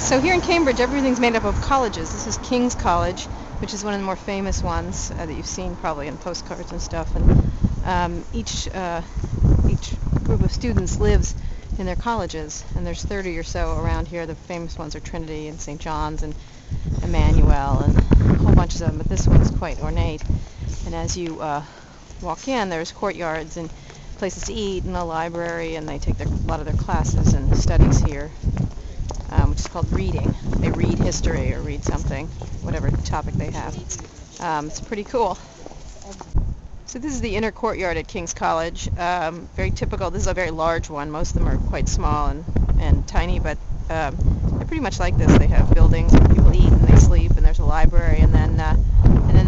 So here in Cambridge, everything's made up of colleges. This is King's College, which is one of the more famous ones that you've seen probably in postcards and stuff. And each group of students lives in their colleges, and there's 30 or so around here. The famous ones are Trinity and St. John's and Emmanuel and a whole bunch of them, but this one's quite ornate. And as you walk in, there's courtyards and places to eat and a library, and they take a lot of their classes and studies here, which is called reading. They read history or read something, whatever topic they have. It's pretty cool. So this is the inner courtyard at King's College. Very typical. This is a very large one. Most of them are quite small and tiny, but they're pretty much like this. They have buildings where people eat and they sleep, and there's a library, and then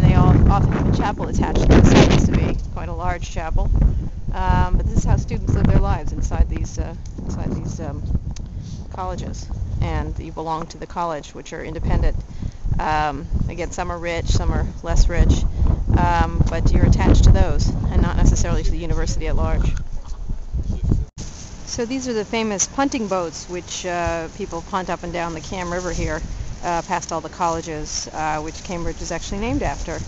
they all often have a chapel attached to this. It happens to be quite a large chapel. But this is how students live their lives inside these colleges, and you belong to the college, which are independent. Again, some are rich, some are less rich, but you're attached to those and not necessarily to the university at large. So these are the famous punting boats which people punt up and down the Cam River here past all the colleges, which Cambridge is actually named after.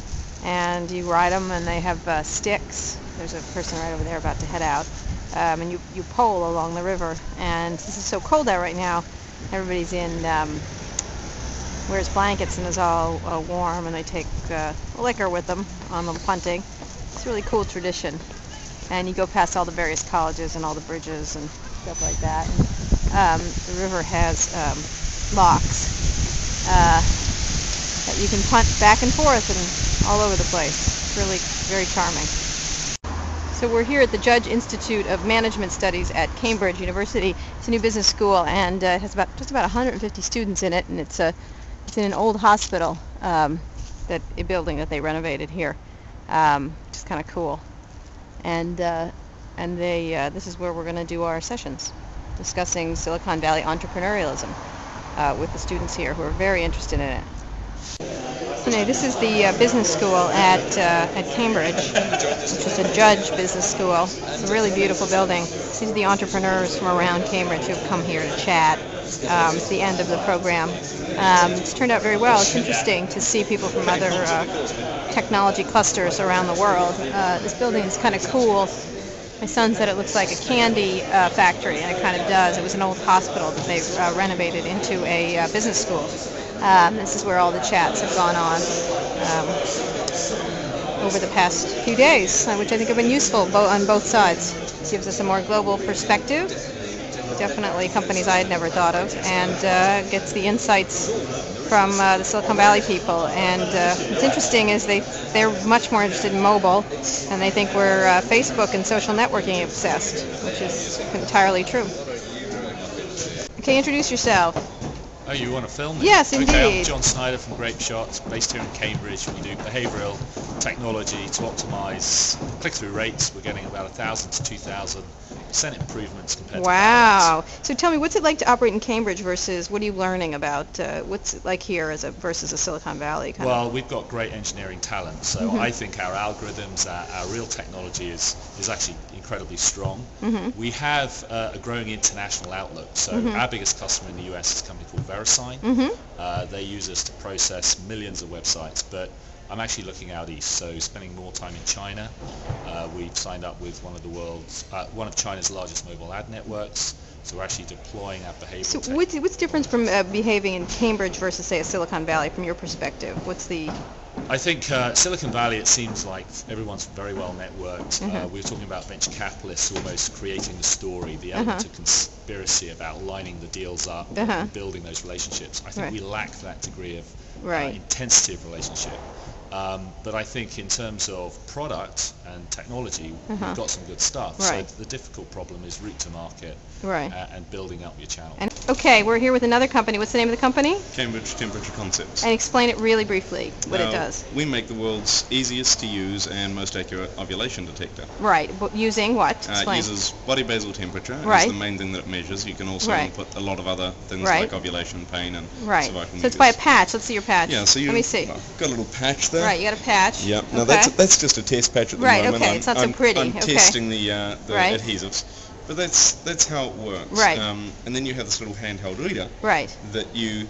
And you ride them, and they have sticks. There's a person right over there about to head out. And you pole along the river. And this is so cold out right now. Everybody's wears blankets and is all warm, and they take liquor with them on the punting. It's a really cool tradition. And you go past all the various colleges and all the bridges and stuff like that. And, the river has locks that you can punt back and forth and all over the place. It's really very charming. So we're here at the Judge Institute of Management Studies at Cambridge University. It's a new business school, and it has just about 150 students in it, and it's in an old hospital, a building that they renovated here, which is kind of cool. And this is where we're going to do our sessions, discussing Silicon Valley entrepreneurialism with the students here who are very interested in it. So now, this is the business school at Cambridge, which is a Judge business school. It's a really beautiful building. These are the entrepreneurs from around Cambridge who have come here to chat. It's the end of the program. It's turned out very well. It's interesting to see people from other technology clusters around the world. This building is kind of cool. My son said it looks like a candy factory, and it kind of does. It was an old hospital that they renovated into a business school. This is where all the chats have gone on over the past few days, which I think have been useful on both sides. It gives us a more global perspective, definitely companies I had never thought of, and gets the insights from the Silicon Valley people. And what's interesting is they're much more interested in mobile, and they think we're Facebook and social networking obsessed, which is entirely true. Okay, introduce yourself. Oh, you want to film me? Yes, indeed. Okay, I'm John Snyder from Grape Shots, based here in Cambridge. We do behavioural technology to optimise click-through rates. We're getting about 1,000 to 2,000% improvements compared to Wow. So tell me, what's it like to operate in Cambridge versus what are you learning about? What's it like here versus a Silicon Valley kind Well, we've got great engineering talent, so I think our algorithms, our real technology is actually incredibly strong. We have a growing international outlook, so our biggest customer in the US is a company called VeriSign. They use us to process millions of websites, but I'm actually looking out east, so spending more time in China. We've signed up with one of China's largest mobile ad networks, so we're actually deploying our behavioral So what's difference from behaving in Cambridge versus, say, a Silicon Valley from your perspective? I think Silicon Valley, it seems like everyone's very well networked. We were talking about venture capitalists almost creating the story, the element of conspiracy about lining the deals up and building those relationships. I think we lack that degree of intensity of relationship. But I think in terms of product and technology, we've got some good stuff. So the difficult problem is route to market and building up your channel. Okay, we're here with another company. What's the name of the company? Cambridge Temperature Concepts. And explain it really briefly, what it does. We make the world's easiest to use and most accurate ovulation detector. Right, using what? Explain. It uses body basal temperature is the main thing that it measures. You can also input a lot of other things like ovulation, pain, and cervical So it's by a patch. Let's see your patch. Yeah, so let me see. Got a little patch there. Right, you got a patch. Yeah, now that's just a test patch at the moment. Okay, it's not so pretty. I'm testing the adhesives. But that's how it works. Right. And then you have this little handheld reader. Right. That you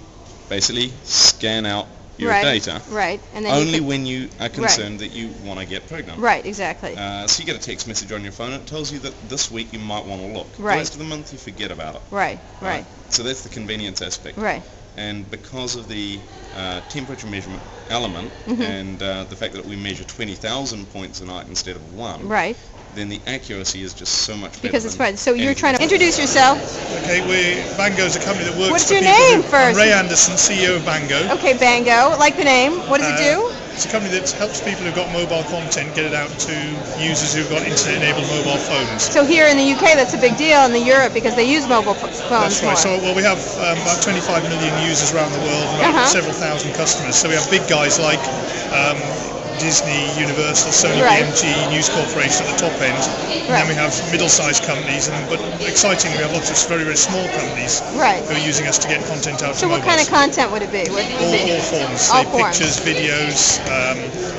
basically scan out your data. Right. And then only when you are concerned that you want to get pregnant. Right. Exactly. So you get a text message on your phone. It tells you that this week you might want to look. Right. The rest of the month you forget about it. Right. Right. So that's the convenience aspect. Right. And because of the temperature measurement element and the fact that we measure 20,000 points a night instead of 1, then the accuracy is just so much better. Because it's fun. So you're trying to introduce yourself. Okay, Bango's a company that works. What's your name first? I'm Ray Anderson, CEO of Bango. Okay, Bango. Like the name. What does it do? It's a company that helps people who've got mobile content get it out to users who've got internet-enabled mobile phones. So here in the UK, that's a big deal in Europe because they use mobile phones. That's right. So we have about 25 million users around the world, and about several thousand customers. So we have big guys like Disney, Universal, Sony, BMG, News Corporation at the top end, and then we have middle-sized companies, but excitingly we have lots of very, very small companies who are using us to get content out to mobiles. So what kind of content would it be? All forms, pictures, videos,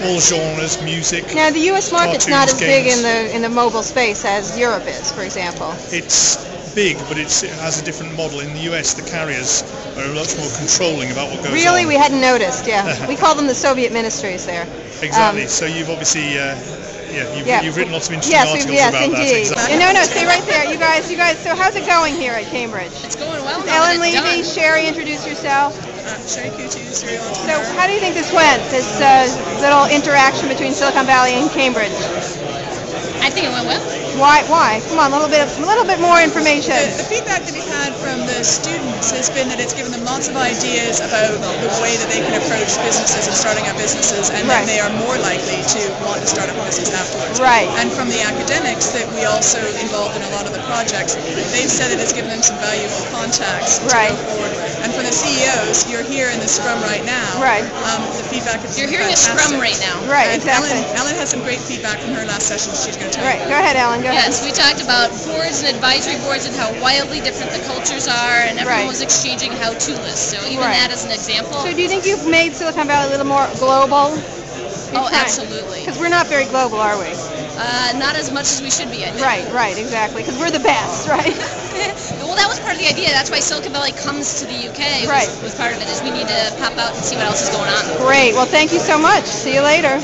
all genres, music. Now the US market's not as big in the mobile space as Europe is, for example. It's big, but it has a different model. In the US, the carriers are much more controlling about what goes on. Really? We hadn't noticed, We call them the Soviet ministries there. Exactly. So you've obviously, you've written lots of interesting articles about indeed. that. Exactly. No, stay right there. You guys. So how's it going here at Cambridge? It's going well. Ellen Levy, Sherry, introduce yourself. Sherry Q2, serial entrepreneur. So how do you think this went, this little interaction between Silicon Valley and Cambridge? I think it went well. Why? Come on, a little bit more information. The feedback that we've had from the students has been that it's given them lots of ideas about the way that they can approach businesses and starting up businesses, and that they are more likely to want to start up a business afterwards. Right. And from the academics that we also involved in a lot of the projects, they've said that it's given them some valuable contacts to go forward. And for the CEOs, you're here in the scrum right now. Right. The feedback is You're hearing a scrum right now. Right, and exactly. Ellen has some great feedback from her last session. She's going to tell you. Go ahead, Ellen. Yes, we talked about boards and advisory boards and how wildly different the cultures are, and everyone was exchanging how-to lists. So even that as an example. So do you think you've made Silicon Valley a little more global? Absolutely. Because we're not very global, are we? Not as much as we should be, I think. Right, exactly. Because we're the best, right? Well, that was part of the idea. That's why Silicon Valley comes to the UK. Was part of it, is we need to pop out and see what else is going on. Great. Well, thank you so much. See you later.